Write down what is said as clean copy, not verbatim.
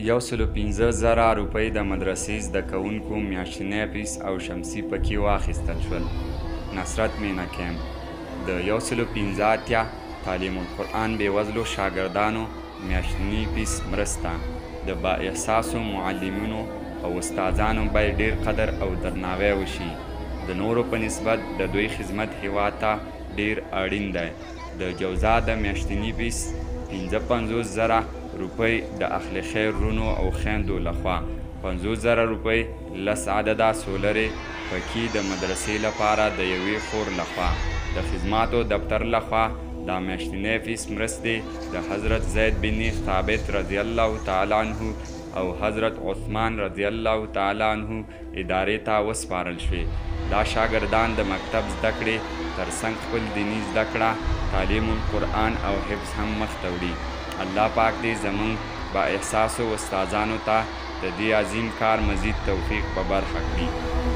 115,000 روپۍ د مدرسې زده کوونکو میاشتنی فیس او شمسي پکې واخیستل شول. نصرت مینا کیمپ د 115 تعلیم القرآن بېوزلو شاګردانو میاشتنی فیس مرسته د با احساسو معلمینو او استادانو باید ډیر قدر او درناوی وشي. د نورو په نسبت د دوی خدمت هیواد ته ډیر اړین دی. د جوزا د میاشتنی فیس 55,000 روپۍ د اهل خیر رونو او خویندو لخوا 50,000 روپۍ 10 عدده سولرې پکې د مدرسې لپاره د یوې خور لخوا د خدماتو دفتر لخوا د میاشتنی فیس مرستې د حضرت زید بن ثابت رضی الله تعالی عنه او حضرت عثمان رضی الله تعالی عنه ادارې ته وسپارل شوې. دا شاګردان د مکتب زده کړې ترڅنګ خپل دیني زده کړه تعلیم القرآن او حفظ هم مخته وړي. الله پاک دې زموږ با احساسو استادانو ته د دې عظیم کار مزید توفیق په برخه کړي.